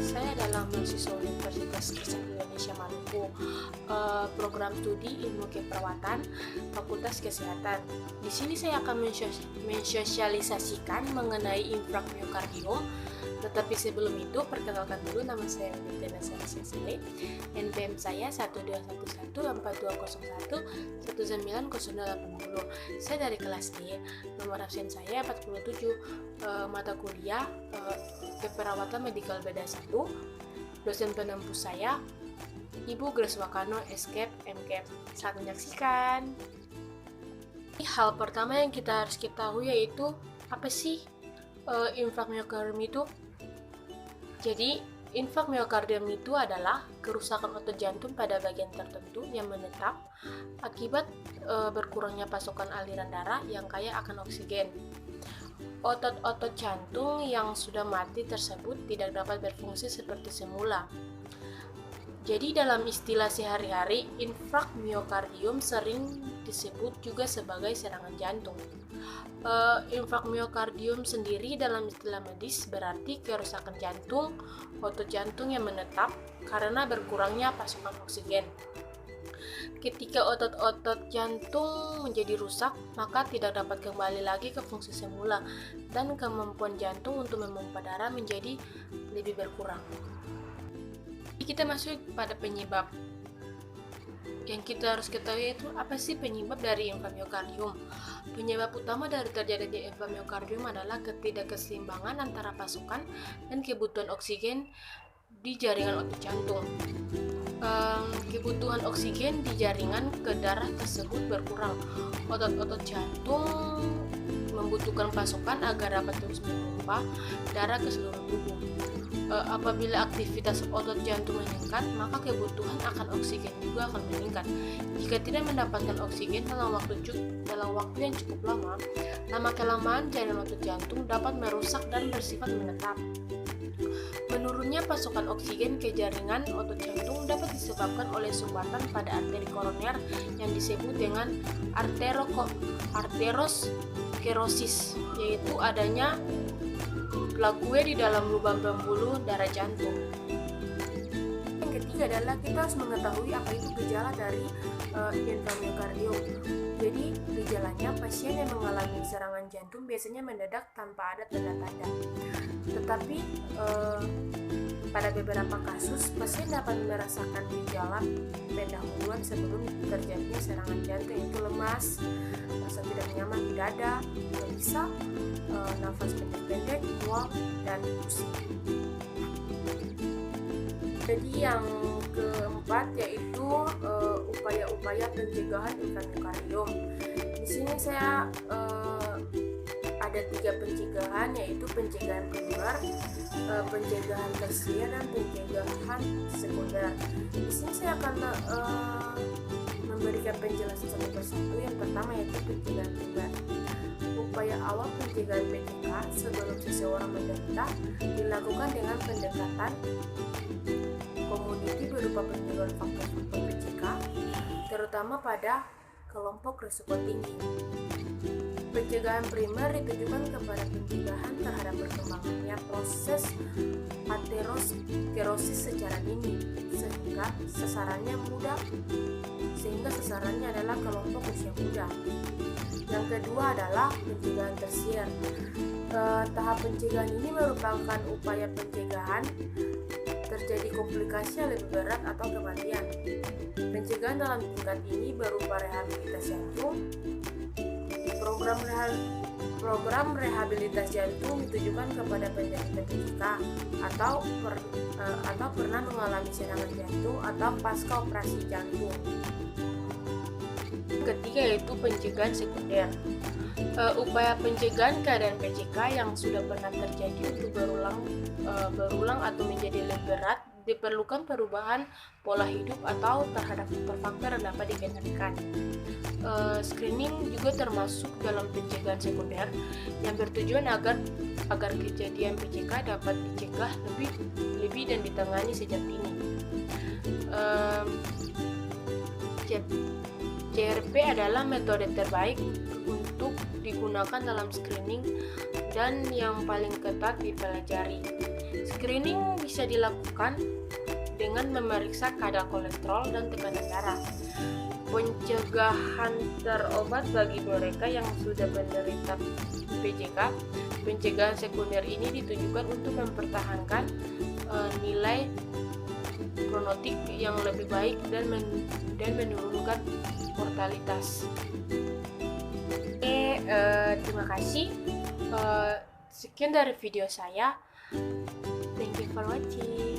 saya adalah mahasiswa Universitas Kristen Indonesia Maluku, program studi ilmu keperawatan, Fakultas Kesehatan. Di sini saya akan mensosialisasikan mengenai infrak miokardium. Tetapi sebelum itu, perkenalkan dulu, nama saya Nitena Sarasesile, NPM saya 1211441190080. Saya dari kelas D, nomor absen saya 47, mata kuliah keperawatan medikal beda 1. Dosen penempuh saya Ibu Grace Wakano, SCAP, MCAP. Selamat menyaksikan. Hal pertama yang kita harus ketahui yaitu apa sih infrak miokardium itu? Jadi, infrak miokardium itu adalah kerusakan otot jantung pada bagian tertentu yang menetap akibat berkurangnya pasokan aliran darah yang kaya akan oksigen. Otot-otot jantung yang sudah mati tersebut tidak dapat berfungsi seperti semula. Jadi dalam istilah sehari-hari, infrak miokardium sering disebut juga sebagai serangan jantung. Infrak miokardium sendiri dalam istilah medis berarti kerusakan jantung, otot jantung yang menetap karena berkurangnya pasokan oksigen. Ketika otot-otot jantung menjadi rusak, maka tidak dapat kembali lagi ke fungsi semula dan kemampuan jantung untuk memompa darah menjadi lebih berkurang. Kita masuk pada penyebab. Yang kita harus ketahui itu apa sih penyebab dari infrak miokardium? Penyebab utama dari terjadinya infrak miokardium adalah ketidakkeseimbangan antara pasokan dan kebutuhan oksigen di jaringan otot jantung. Kebutuhan oksigen di jaringan ke darah tersebut berkurang. Otot-otot jantung membutuhkan pasokan agar dapat terus memompa darah ke seluruh tubuh. Apabila aktivitas otot jantung meningkat, maka kebutuhan akan oksigen juga akan meningkat. Jika tidak mendapatkan oksigen dalam waktu yang cukup lama-kelamaan jaringan otot jantung dapat merusak dan bersifat menetap. Menurunnya pasokan oksigen ke jaringan otot jantung dapat disebabkan oleh sumbatan pada arteri koroner yang disebut dengan arteroskerosis, yaitu adanya plakue di dalam lubang pembuluh darah jantung. Yang ketiga adalah kita harus mengetahui apa itu gejala dari infrak miokardium. Jadi gejalanya, pasien yang mengalami serangan jantung biasanya mendadak tanpa ada tanda-tanda. Tetapi pada beberapa kasus pasien dapat merasakan gejala pendahuluan sebelum terjadinya serangan jantung, yaitu lemas, rasa tidak nyaman di dada, gelisah, nafas pendek-pendek, mual, dan pusing. Jadi yang keempat yaitu upaya-upaya pencegahan infrak miokardium. Di sini saya ada 3 pencegahan, yaitu pencegahan primer, pencegahan tersier, dan pencegahan sekunder. Di sini saya akan memberikan penjelasan satu persatu. Yang pertama yaitu pencegahan primer. Upaya awal pencegahan PCK sebelum seseorang menderita dilakukan dengan pendekatan komuniti berupa pencegahan faktor-faktor PCK, terutama pada kelompok risiko tinggi. Pencegahan primer ditujukan kepada pencegahan terhadap berkembangannya proses ateroskerosis secara dini, sehingga sasarannya adalah kelompok usia muda. Yang kedua adalah pencegahan tersier. Tahap pencegahan ini merupakan upaya pencegahan terjadi komplikasi yang lebih berat atau kematian. Pencegahan dalam tingkat ini berupa rehabilitasi jantung. Program rehabilitasi jantung ditujukan kepada penderita PCK atau pernah mengalami serangan jantung atau pasca operasi jantung. Ketiga yaitu pencegahan sekunder. Upaya pencegahan keadaan PCK yang sudah pernah terjadi untuk berulang atau menjadi lebih berat, diperlukan perubahan pola hidup atau terhadap faktor-faktor yang dapat dikendalikan. Screening juga termasuk dalam pencegahan sekunder yang bertujuan agar kejadian PCK dapat dicegah lebih dan ditangani sejak dini. CRP adalah metode terbaik untuk digunakan dalam screening dan yang paling ketat dipelajari. Screening bisa dilakukan dengan memeriksa kadar kolesterol dan tekanan darah. Pencegahan terobat bagi mereka yang sudah menderita PJK. Pencegahan sekunder ini ditujukan untuk mempertahankan nilai prognostik yang lebih baik dan menurunkan mortalitas. Terima kasih. Sekian dari video saya. Thank you for watching.